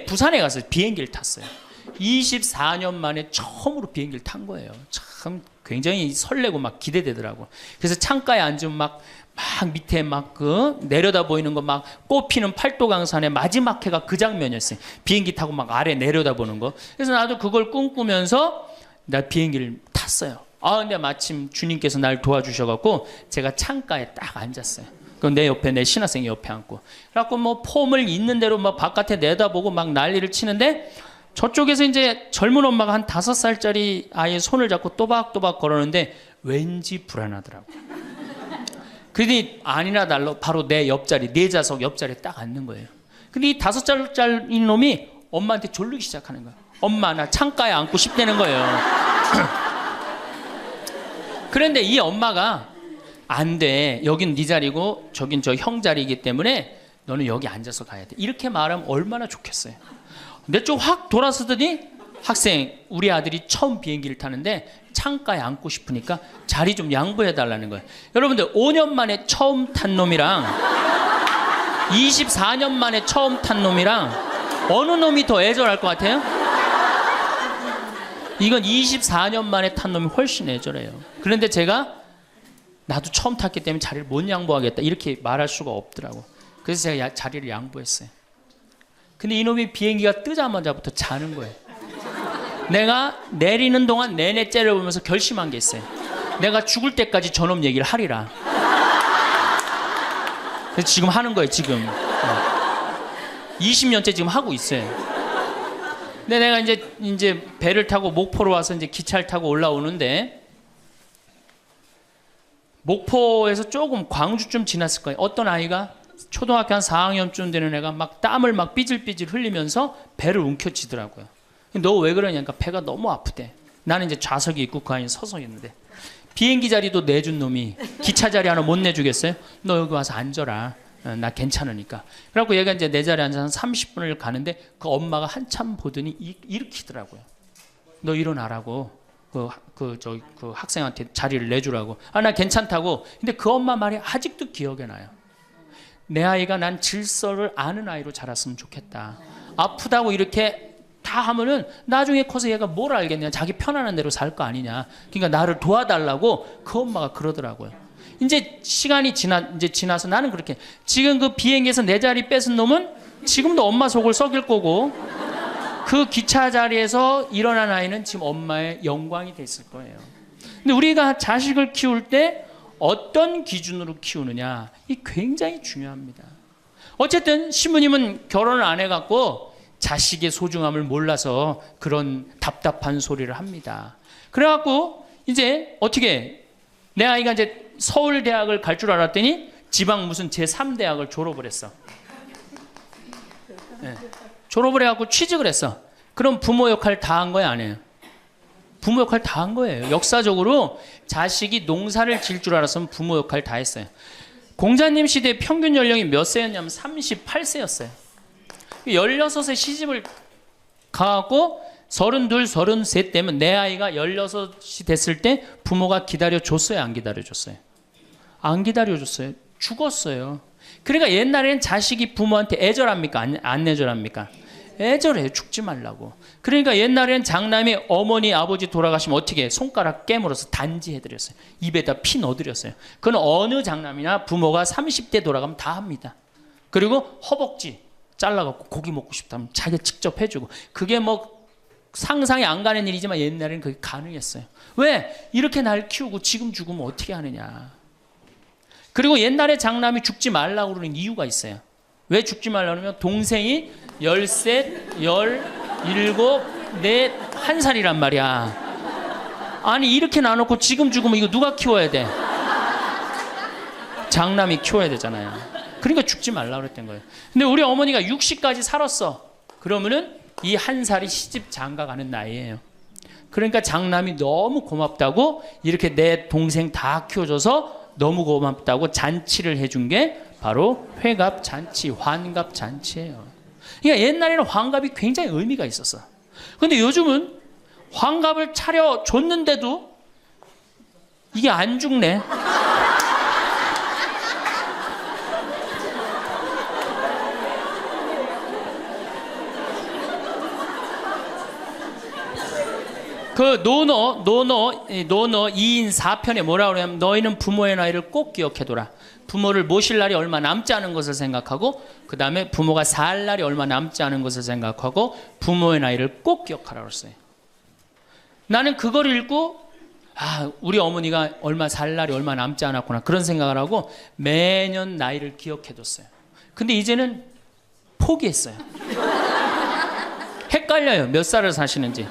부산에 가서 비행기를 탔어요. 24년 만에 처음으로 비행기를 탄 거예요. 참 굉장히 설레고 막 기대되더라고. 그래서 창가에 앉으면 막 밑에 내려다 보이는 거, 막 꽃피는 팔도강산의 마지막 해가 그 장면이었어요. 비행기 타고 막 아래 내려다 보는 거. 그래서 나도 그걸 꿈꾸면서 나 비행기를 탔어요. 근데 마침 주님께서 날 도와주셔갖고 제가 창가에 딱 앉았어요. 그럼 내 옆에 내 신학생이 옆에 앉고, 그래갖고 폼을 있는 대로 바깥에 내다보고 막 난리를 치는데, 저쪽에서 이제 젊은 엄마가 한 5살짜리 아이의 손을 잡고 또박또박 걸었는데 왠지 불안하더라고. 그러더니 아니나 달라 바로 내 옆자리, 내 좌석 옆자리에 딱 앉는 거예요. 근데 이 5살짜리 놈이 엄마한테 졸르기 시작하는 거야. 엄마, 나 창가에 앉고 싶다는 거예요. 그런데 이 엄마가, 안 돼, 여긴 네 자리고 저긴 저 형 자리이기 때문에 너는 여기 앉아서 가야 돼, 이렇게 말하면 얼마나 좋겠어요. 내 쪽 확 돌아서더니, 학생, 우리 아들이 처음 비행기를 타는데 창가에 앉고 싶으니까 자리 좀 양보해 달라는 거예요. 여러분들, 5년 만에 처음 탄 놈이랑 24년 만에 처음 탄 놈이랑 어느 놈이 더 애절할 것 같아요? 이건 24년 만에 탄 놈이 훨씬 애절해요. 그런데 제가 나도 처음 탔기 때문에 자리를 못 양보하겠다, 이렇게 말할 수가 없더라고. 그래서 제가 자리를 양보했어요. 근데 이놈이 비행기가 뜨자마자부터 자는 거예요. 내가 내리는 동안 내내 째려보면서 결심한 게 있어요. 내가 죽을 때까지 저놈 얘기를 하리라. 그래서 지금 하는 거예요, 지금. 20년째 지금 하고 있어요. 근데 내가 이제 배를 타고 목포로 와서 이제 기차를 타고 올라오는데, 목포에서 조금 광주쯤 지났을 거예요. 어떤 아이가 초등학교 한 4학년쯤 되는 애가 막 땀을 막 삐질삐질 흘리면서 배를 움켜쥐더라고요. 너 왜 그러냐니까 배가 너무 아프대. 나는 이제 좌석이 있고 그 아이는 서서 있는데, 비행기 자리도 내준 놈이 기차 자리 하나 못 내주겠어요? 너 여기 와서 앉아라. 나 괜찮으니까. 그래갖고 얘가 이제 내 자리에 앉아서 30분을 가는데 그 엄마가 한참 보더니 일으키더라고요. 너 일어나라고. 그 학생한테 자리를 내주라고. 나 괜찮다고. 근데 그 엄마 말이 아직도 기억에 나요. 내 아이가 난 질서를 아는 아이로 자랐으면 좋겠다. 아프다고 이렇게 다 하면은 나중에 커서 얘가 뭘 알겠냐. 자기 편안한 대로 살 거 아니냐. 그러니까 나를 도와달라고 그 엄마가 그러더라고요. 이제 시간이 지나서 나는 그렇게 지금 그 비행기에서 내 자리 뺏은 놈은 지금도 엄마 속을 썩일 거고 그 기차 자리에서 일어난 아이는 지금 엄마의 영광이 됐을 거예요. 근데 우리가 자식을 키울 때 어떤 기준으로 키우느냐 이 굉장히 중요합니다. 어쨌든 신부님은 결혼을 안 해갖고 자식의 소중함을 몰라서 그런 답답한 소리를 합니다. 그래갖고 이제 어떻게 내 아이가 이제 서울대학을 갈 줄 알았더니 지방 무슨 제3대학을 졸업을 했어. 네. 졸업을 해갖고 취직을 했어. 그럼 부모 역할 다 한 거야, 안 해요? 부모 역할 다 한 거예요. 역사적으로 자식이 농사를 지을 줄 알았으면 부모 역할 다 했어요. 공자님 시대 평균 연령이 몇 세였냐면 38세였어요. 16에 시집을 가갖고 32, 33 때면 내 아이가 16이 됐을 때 부모가 기다려줬어요? 안 기다려줬어요? 안 기다려줬어요. 죽었어요. 그러니까 옛날에는 자식이 부모한테 애절합니까? 안 애절합니까? 애절해요. 죽지 말라고. 그러니까 옛날에는 장남이 어머니 아버지 돌아가시면 어떻게 해? 손가락 깨물어서 단지해드렸어요. 입에다 피 넣어드렸어요. 그건 어느 장남이나 부모가 30대 돌아가면 다 합니다. 그리고 허벅지 잘라갖고 고기 먹고 싶다면 자기가 직접 해주고. 그게 뭐 상상이 안 가는 일이지만 옛날에는 그게 가능했어요. 왜? 이렇게 날 키우고 지금 죽으면 어떻게 하느냐. 그리고 옛날에 장남이 죽지 말라고 그러는 이유가 있어요. 왜 죽지 말라고 그러면 동생이 13, 17, 4, 1살이란 말이야. 아니 이렇게 나눠놓고 지금 죽으면 이거 누가 키워야 돼? 장남이 키워야 되잖아요. 그러니까 죽지 말라고 그랬던 거예요. 근데 우리 어머니가 60까지 살았어. 그러면은 이 1살이 시집 장가가는 나이예요. 그러니까 장남이 너무 고맙다고 이렇게 내 동생 다 키워줘서 너무 고맙다고 잔치를 해준 게 바로 회갑잔치, 환갑잔치예요. 그러니까 옛날에는 환갑이 굉장히 의미가 있었어. 근데 요즘은 환갑을 차려줬는데도 이게 안 죽네. 그 노노 2인 4편에 뭐라고 그러냐면 너희는 부모의 나이를 꼭 기억해둬라. 부모를 모실 날이 얼마 남지 않은 것을 생각하고 그 다음에 부모가 살 날이 얼마 남지 않은 것을 생각하고 부모의 나이를 꼭 기억하라고 했어요. 나는 그걸 읽고 우리 어머니가 얼마 살 날이 얼마 남지 않았구나 그런 생각을 하고 매년 나이를 기억해뒀어요. 근데 이제는 포기했어요. 헷갈려요. 몇 살을 사시는지.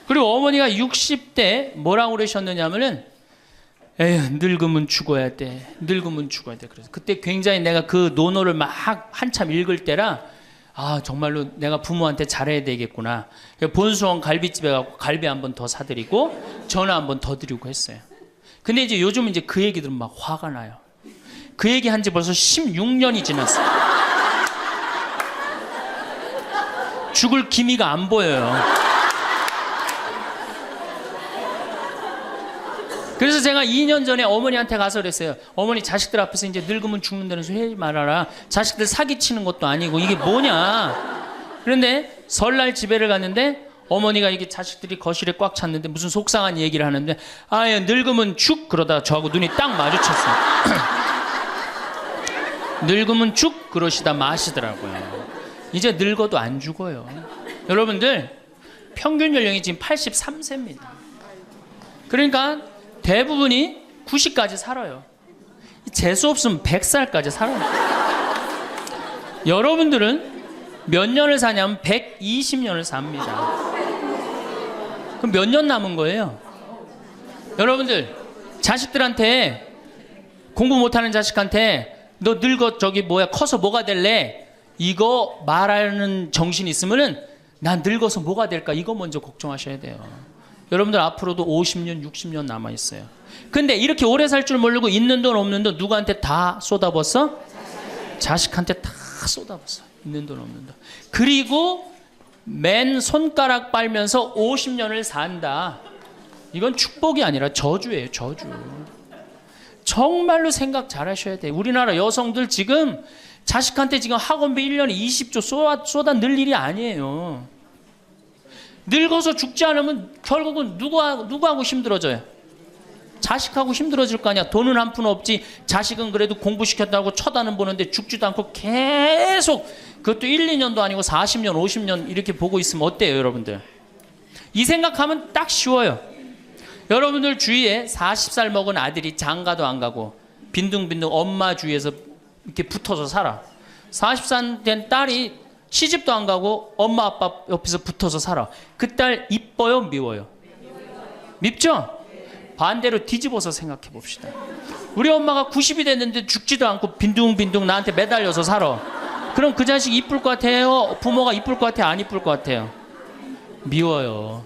그리고 어머니가 60대 뭐라고 그러셨느냐면은 에휴 늙으면 죽어야 돼. 늙으면 죽어야 돼. 그래서 그때 굉장히 내가 그 논어를 막 한참 읽을 때라 정말로 내가 부모한테 잘해야 되겠구나. 본수원 갈비집에 가고 갈비 한 번 더 사드리고 전화 한 번 더 드리고 했어요. 근데 이제 요즘은 이제 그 얘기 들으면 막 화가 나요. 그 얘기 한 지 벌써 16년이 지났어요. 죽을 기미가 안 보여요. 그래서 제가 2년 전에 어머니한테 가서 그랬어요. 어머니 자식들 앞에서 이제 늙으면 죽는다는 소리 하지 말아라. 자식들 사기치는 것도 아니고 이게 뭐냐. 그런데 설날 집에를 갔는데 어머니가 이게 자식들이 거실에 꽉 찼는데 무슨 속상한 얘기를 하는데 늙으면 죽 그러다가 저하고 눈이 딱 마주쳤어요. 늙으면 죽 그러시다 마시더라고요. 이제 늙어도 안 죽어요. 여러분들 평균 연령이 지금 83세입니다. 그러니까 대부분이 90까지 살아요. 재수 없으면 100살까지 살아요. 여러분들은 몇 년을 사냐면 120년을 삽니다. 그럼 몇 년 남은 거예요? 여러분들 자식들한테 공부 못하는 자식한테 너 늙어 커서 뭐가 될래? 이거 말하는 정신 있으면은 난 늙어서 뭐가 될까? 이거 먼저 걱정하셔야 돼요. 여러분들 앞으로도 50년, 60년 남아있어요. 근데 이렇게 오래 살 줄 모르고 있는 돈 없는 돈 누구한테 다 쏟아붓어? 자식한테 다 쏟아붓어. 있는 돈 없는 돈. 그리고 맨 손가락 빨면서 50년을 산다. 이건 축복이 아니라 저주예요. 저주. 정말로 생각 잘 하셔야 돼요. 우리나라 여성들 지금 자식한테 지금 학원비 1년에 20조 쏟아 넣을 일이 아니에요. 늙어서 죽지 않으면 결국은 누구하고 힘들어져요? 자식하고 힘들어질 거 아니야. 돈은 한 푼 없지. 자식은 그래도 공부시켰다고 쳐다는 보는데 죽지도 않고 계속, 그것도 1, 2년도 아니고 40년, 50년 이렇게 보고 있으면 어때요, 여러분들? 이 생각하면 딱 쉬워요. 여러분들 주위에 40살 먹은 아들이 장가도 안 가고 빈둥빈둥 엄마 주위에서 이렇게 붙어서 살아. 40살 된 딸이 시집도 안 가고 엄마 아빠 옆에서 붙어서 살아. 그 딸 이뻐요, 미워요? 밉죠? 반대로 뒤집어서 생각해 봅시다. 우리 엄마가 90이 됐는데 죽지도 않고 빈둥빈둥 나한테 매달려서 살아. 그럼 그 자식 이쁠 것 같아요? 부모가 이쁠 것 같아요? 안 이쁠 것 같아요? 미워요.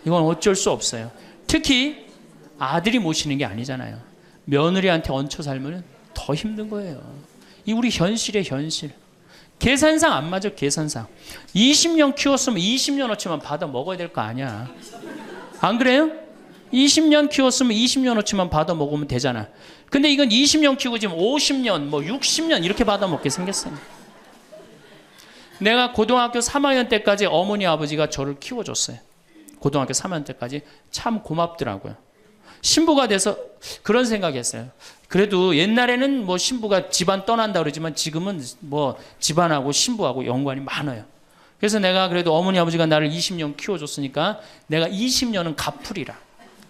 이건 어쩔 수 없어요. 특히 아들이 모시는 게 아니잖아요. 며느리한테 얹혀 살면 더 힘든 거예요. 이 우리 현실의 현실. 계산상 안 맞아. 계산상 20년 키웠으면 20년어치만 받아 먹어야 될 거 아니야. 안 그래요? 20년 키웠으면 20년어치만 받아 먹으면 되잖아. 근데 이건 20년 키우고 지금 50년 뭐 60년 이렇게 받아 먹게 생겼어요. 내가 고등학교 3학년 때까지 어머니 아버지가 저를 키워줬어요. 고등학교 3학년 때까지 참 고맙더라고요. 신부가 돼서 그런 생각했어요. 그래도 옛날에는 뭐 신부가 집안 떠난다 그러지만 지금은 뭐 집안하고 신부하고 연관이 많아요. 그래서 내가 그래도 어머니 아버지가 나를 20년 키워줬으니까 내가 20년은 갚으리라.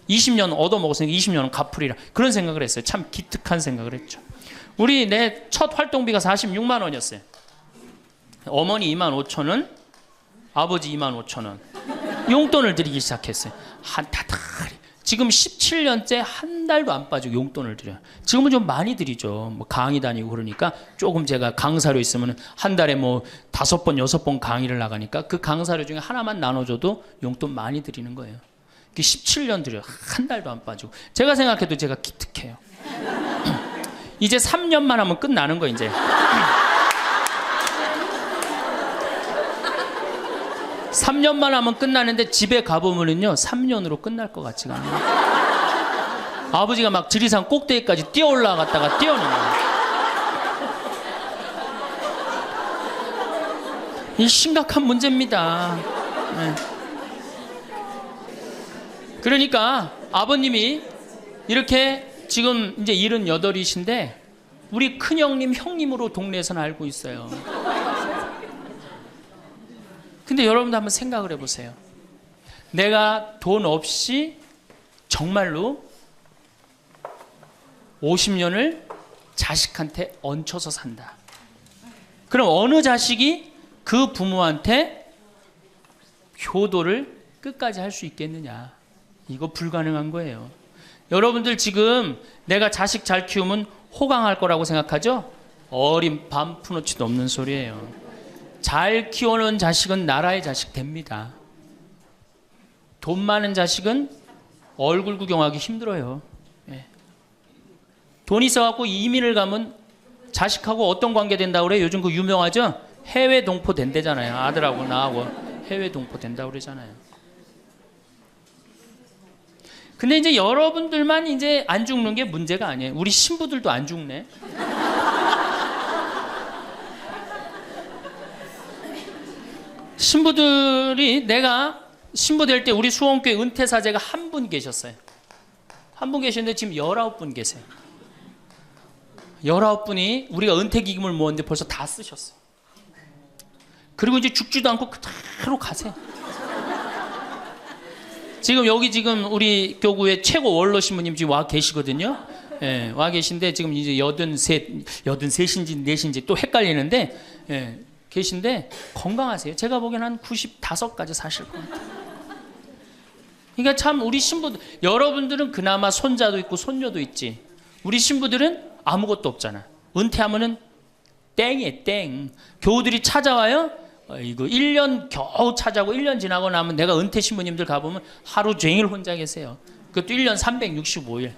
20년 얻어먹었으니까 20년은 갚으리라. 그런 생각을 했어요. 참 기특한 생각을 했죠. 내 첫 활동비가 46만 원이었어요. 어머니 2만 5천 원, 아버지 2만 5천 원. 용돈을 드리기 시작했어요. 한 달이. 지금 17년째 한 달도 안 빠지고 용돈을 드려요. 지금은 좀 많이 드리죠. 뭐 강의 다니고 그러니까 조금 제가 강사료 있으면 한 달에 뭐 5번, 6번 강의를 나가니까 그 강사료 중에 하나만 나눠줘도 용돈 많이 드리는 거예요. 17년 드려요. 한 달도 안 빠지고. 제가 생각해도 제가 기특해요. 이제 3년만 하면 끝나는 거예요, 이제. 3년만 하면 끝나는데 집에 가보면은요 3년으로 끝날 것 같지가 않아요. 아버지가 막 지리산 꼭대기까지 뛰어 올라갔다가 뛰어내려요. 이 심각한 문제입니다. 네. 그러니까 아버님이 이렇게 지금 이제 78이신데 우리 큰형님 형님으로 동네에서는 알고 있어요. 근데 여러분도 한번 생각을 해보세요. 내가 돈 없이 정말로 50년을 자식한테 얹혀서 산다. 그럼 어느 자식이 그 부모한테 효도를 끝까지 할 수 있겠느냐. 이거 불가능한 거예요. 여러분들 지금 내가 자식 잘 키우면 호강할 거라고 생각하죠? 어린 반푼어치도 없는 소리예요. 잘 키워놓은 자식은 나라의 자식 됩니다. 돈 많은 자식은 얼굴 구경하기 힘들어요. 예. 돈 있어갖고 이민을 가면 자식하고 어떤 관계 된다고 그래요? 요즘 그 유명하죠? 해외 동포 된대잖아요. 아들하고 나하고 해외 동포 된다고 그러잖아요. 근데 이제 여러분들만 이제 안 죽는 게 문제가 아니에요. 우리 신부들도 안 죽네. 신부들이 내가 신부 될 때 우리 수원교회 은퇴사제가 한 분 계셨어요. 한 분 계셨는데 지금 19분 계세요. 19분이 우리가 은퇴기금을 모았는데 벌써 다 쓰셨어요. 그리고 이제 죽지도 않고 그대로 가세요. 지금 여기 지금 우리 교구의 최고 원로 신부님 지금 와 계시거든요. 예, 와 계신데 지금 이제 83인지 4인지 또 헷갈리는데 예, 계신데 건강하세요. 제가 보기엔 한 95까지 사실 것 같아요. 그러니까 참 우리 신부들, 여러분들은 그나마 손자도 있고 손녀도 있지. 우리 신부들은 아무것도 없잖아. 은퇴하면은 땡이에요, 땡. 교우들이 찾아와요. 이거 1년 겨우 찾아오고 1년 지나고 나면 내가 은퇴 신부님들 가보면 하루 종일 혼자 계세요. 그것도 1년 365일.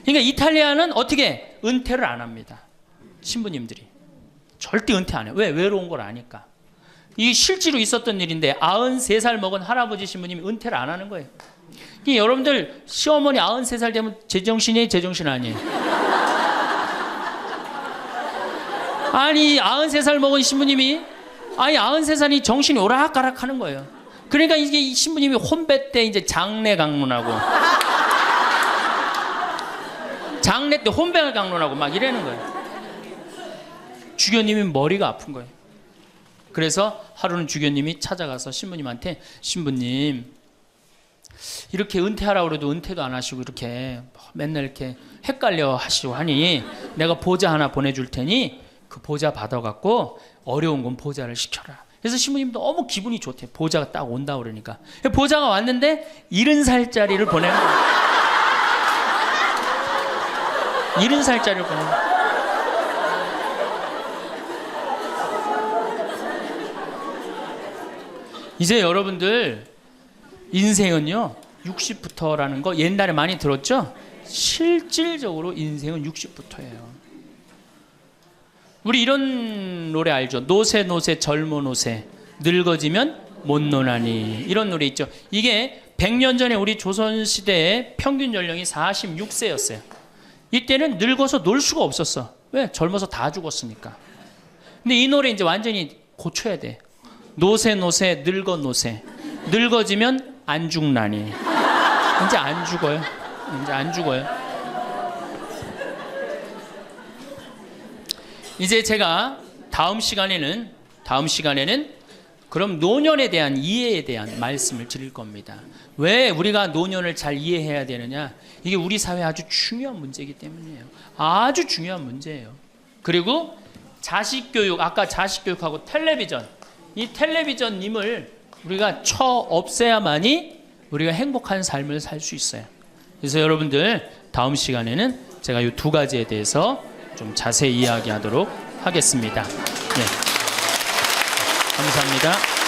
그러니까 이탈리아는 어떻게 은퇴를 안 합니다. 신부님들이. 절대 은퇴 안 해요. 왜? 외로운 걸 아니까. 이게 실제로 있었던 일인데 93살 먹은 할아버지 신부님이 은퇴를 안 하는 거예요. 여러분들 시어머니 93살 되면 제정신이에요? 제정신 아니에요? 아니 93살 먹은 신부님이 93살이 정신이 오락가락 하는 거예요. 그러니까 이게 이 신부님이 혼배 때 이제 장례 강론하고 장례 때 혼배 강론하고 막 이러는 거예요. 주교님이 머리가 아픈 거예요. 그래서 하루는 주교님이 찾아가서 신부님한테 신부님 이렇게 은퇴하라고 그래도 은퇴도 안 하시고 이렇게 맨날 이렇게 헷갈려 하시고 하니 내가 보자 하나 보내줄 테니 그 보자 받아갖고 어려운 건 보자를 시켜라. 그래서 신부님도 너무 기분이 좋대. 보자가 딱 온다 그러니까. 보자가 왔는데 70살짜리를 보내는 거예요. 70살짜리를 보내는 거예요. 이제 여러분들 인생은요 60부터라는 거 옛날에 많이 들었죠? 실질적으로 인생은 60부터예요. 우리 이런 노래 알죠? 노세 노세 젊어 노세 늙어지면 못 노나니 이런 노래 있죠. 이게 100년 전에 우리 조선시대의 평균 연령이 46세였어요. 이때는 늙어서 놀 수가 없었어. 왜? 젊어서 다 죽었으니까. 근데 이 노래 이제 완전히 고쳐야 돼. 노세 노세 늙어 노세 늙어지면 안 죽나니. 이제 안 죽어요. 이제 안 죽어요. 이제 제가 다음 시간에는 그럼 노년에 대한 이해에 대한 말씀을 드릴 겁니다. 왜 우리가 노년을 잘 이해해야 되느냐? 이게 우리 사회에 아주 중요한 문제이기 때문이에요. 아주 중요한 문제예요. 그리고 자식교육, 아까 자식교육하고 텔레비전, 이 텔레비전님을 우리가 쳐 없애야만이 우리가 행복한 삶을 살 수 있어요. 그래서 여러분들 다음 시간에는 제가 이 두 가지에 대해서 좀 자세히 이야기하도록 하겠습니다. 네. 감사합니다.